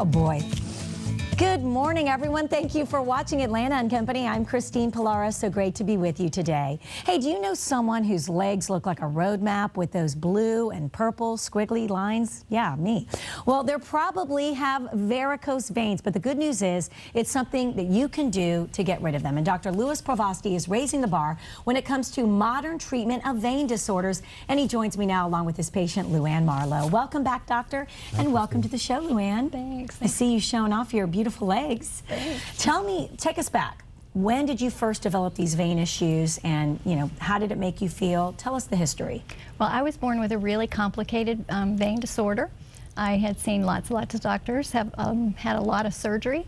Oh boy. Good morning, everyone. Thank you for watching Atlanta and Company. I'm Christine Pilara. So great to be with you today. Hey, do you know someone whose legs look like a road map with those blue and purple squiggly lines? Yeah, me. Well, they probably have varicose veins, but the good news is it's something that you can do to get rid of them. And Dr. Prevosti is raising the bar when it comes to modern treatment of vein disorders. And he joins me now along with his patient, Luann Marlowe. Welcome back, doctor, and welcome to the show, Luann. Thanks. I see you showing off your beautiful legs. Tell me, take us back. When did you first develop these vein issues, and how did it make you feel? Tell us the history. Well, I was born with a really complicated vein disorder. I had seen lots of doctors, have had a lot of surgery.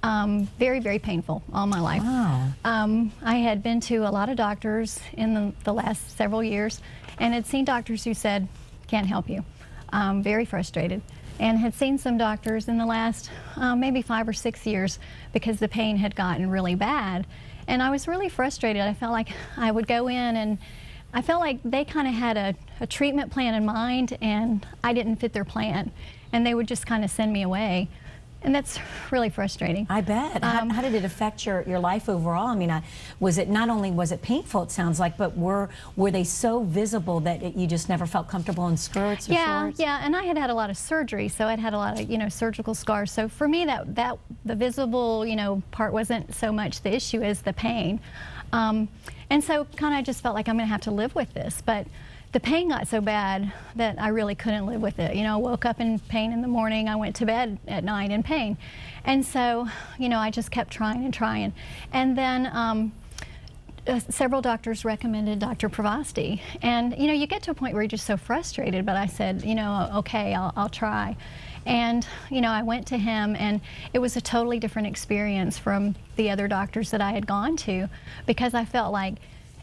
Very, very painful all my life. Wow. I had been to a lot of doctors in the last several years and had seen doctors who said, can't help you. Very frustrated. And had seen some doctors in the last maybe 5 or 6 years because the pain had gotten really bad. And I was really frustrated. I felt like I would go in and I felt like they kind of had a treatment plan in mind and I didn't fit their plan. And they would just kind of send me away. And that's really frustrating. I bet. How did it affect your life overall? I mean, was it not only was it painful, it sounds like, but were they so visible that you just never felt comfortable in skirts or shorts? Yeah, and I had had a lot of surgery, so I'd had a lot of surgical scars. So for me, that the visible part wasn't so much the issue as the pain, and so kind of just felt like I'm going to have to live with this, but. The pain got so bad that I really couldn't live with it. I woke up in pain in the morning. I went to bed at night in pain. And so, I just kept trying and trying. And then several doctors recommended Dr. Prevosti. And, you get to a point where you're just so frustrated, but I said, okay, I'll try. And, I went to him, and it was a totally different experience from the other doctors that I had gone to, because I felt like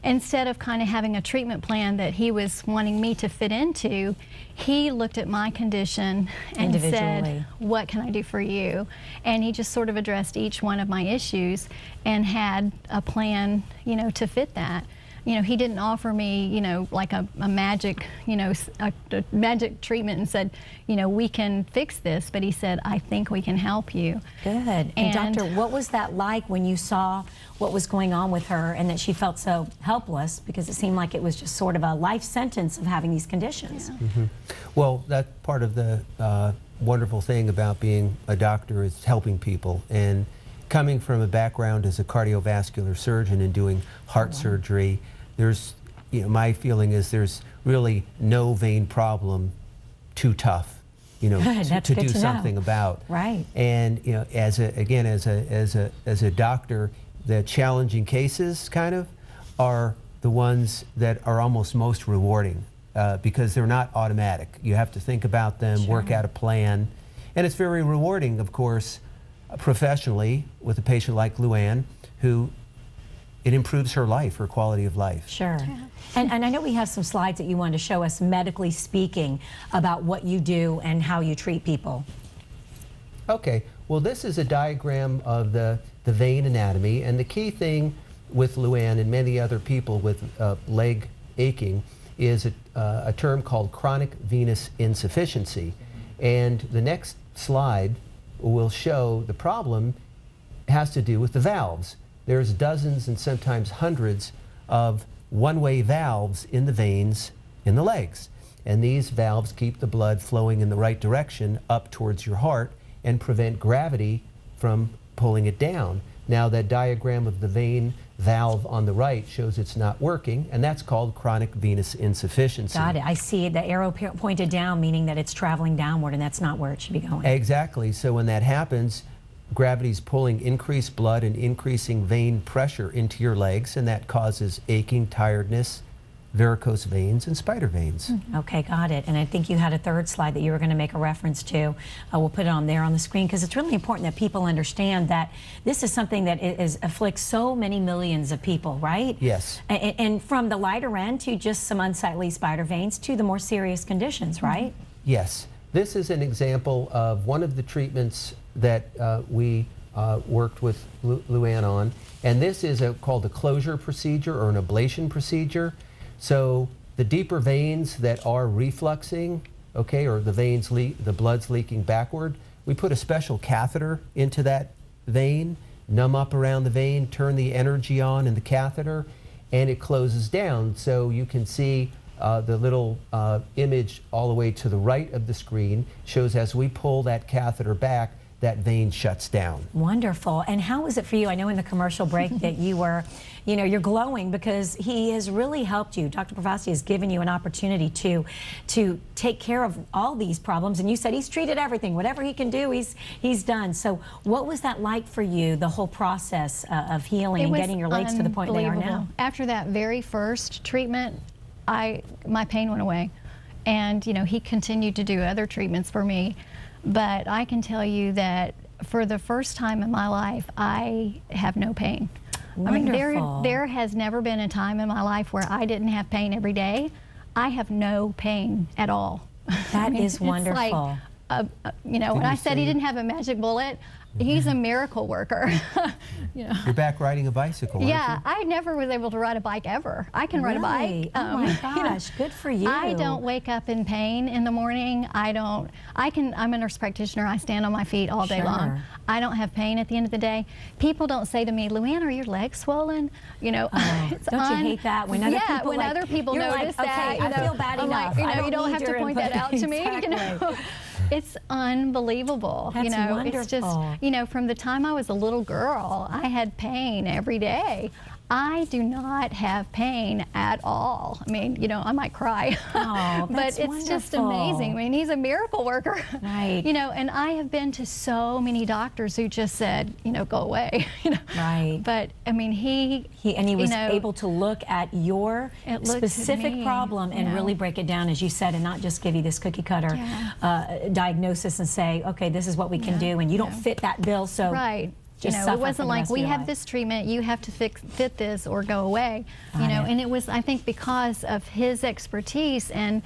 instead of kind of having a treatment plan that he was wanting me to fit into, he looked at my condition and said, what can I do for you? And he just sort of addressed each one of my issues and had a plan, to fit that. He didn't offer me, like a magic, a magic treatment and said, we can fix this, but he said, I think we can help you. Good. And doctor, what was that like when you saw what was going on with her and that she felt so helpless, because it seemed like it was just sort of a life sentence of having these conditions? Yeah. Mm-hmm. Well, that's part of the wonderful thing about being a doctor, is helping people. And coming from a background as a cardiovascular surgeon and doing heart surgery, there's, my feeling is there's really no vein problem too tough, to do something about. Right. And as a doctor, the challenging cases kind of are the ones that are almost most rewarding, because they're not automatic. You have to think about them, work out a plan, and it's very rewarding, of course, professionally with a patient like Luann, who it improves her life, her quality of life. Sure. Yeah. And I know we have some slides that you wanted to show us, medically speaking, about what you do and how you treat people. Okay. Well, this is a diagram of the vein anatomy, and the key thing with Luann and many other people with leg aching is a term called chronic venous insufficiency. And the next slide will show the problem has to do with the valves. There's dozens and sometimes hundreds of one-way valves in the veins in the legs. And these valves keep the blood flowing in the right direction up towards your heart and prevent gravity from pulling it down. Now, that diagram of the vein valve on the right shows it's not working, and that's called chronic venous insufficiency. Got it. I see the arrow pointed down, meaning that it's traveling downward, and that's not where it should be going. Exactly. So when that happens, gravity's pulling increased blood and increasing vein pressure into your legs, and that causes aching, tiredness, varicose veins, and spider veins. Okay, got it. And I think you had a third slide that you were going to make a reference to. We'll put it on there on the screen, because it's really important that people understand that this is something that afflicts so many millions of people, right? Yes. And from the lighter end to just some unsightly spider veins to the more serious conditions, right? Yes. This is an example of one of the treatments that we worked with Luann on, and this is called a closure procedure or an ablation procedure. So the deeper veins that are refluxing, okay, or the veins the blood's leaking backward, we put a special catheter into that vein, numb up around the vein, turn the energy on in the catheter, and it closes down. So you can see the little image all the way to the right of the screen shows as we pull that catheter back, that vein shuts down. Wonderful. And how was it for you? I know in the commercial break that you were, you know, you're glowing because he has really helped you. Dr. Prevosti has given you an opportunity to take care of all these problems. And you said he's treated everything. Whatever he can do, he's done. So what was that like for you, the whole process of healing and getting your legs to the point they are now? After that very first treatment, my pain went away. And, you know, he continued to do other treatments for me. But I can tell you that for the first time in my life, I have no pain. Wonderful. I mean, there has never been a time in my life where I didn't have pain every day. I have no pain at all. That is wonderful. It's like, you know, when I said he didn't have a magic bullet, he's a miracle worker. You know. You're back riding a bicycle, aren't Yeah, you? I never was able to ride a bike ever. I can ride a bike. Oh my gosh, good for you. I don't wake up in pain in the morning. I'm a nurse practitioner. I stand on my feet all day long. I don't have pain at the end of the day. People don't say to me, Luann, are your legs swollen? You know, don't you hate that when other people when other people notice that, okay, I feel bad enough. Like, you know, you don't have to point that out to me. You know, it's unbelievable. That's you know, wonderful. It's just, you know, from the time I was a little girl, I had pain every day. I do not have pain at all. I mean, you know, I might cry. Oh, but it's just amazing. I mean, he's a miracle worker. Right. You know, and I have been to so many doctors who just said, you know, go away. You know. Right. But I mean, he was you know, able to look at your specific problem and really break it down, as you said, and not just give you this cookie cutter diagnosis and say, okay, this is what we can do, and you don't fit that bill, so you know, it wasn't like we have this treatment, you have to fit this or go away. You know, and it was, I think, because of his expertise and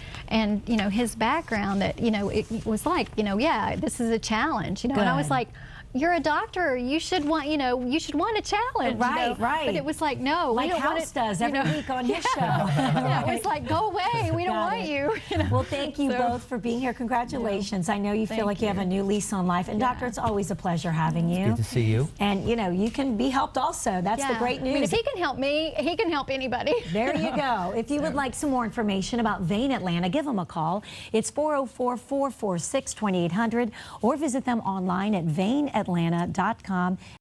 you know, his background that, you know, it was like, you know, yeah, this is a challenge. You know, and I was like, you're a doctor. You should want, you know, you should want a challenge. Right, you know? right. But it was like, no, like we don't House want it, does every week on his show. Yeah, it was like, go away. We don't want you. You know? Well, thank you both for being here. Congratulations. I know you feel like you have a new lease on life. And Doctor, it's always a pleasure having you. Good to see you. And you know, you can be helped also. That's the great news. I mean, if he can help me, he can help anybody. There you go. If you would like some more information about Vein Atlanta, give them a call. It's 404-446-2800 or visit them online at VEINatlanta.com.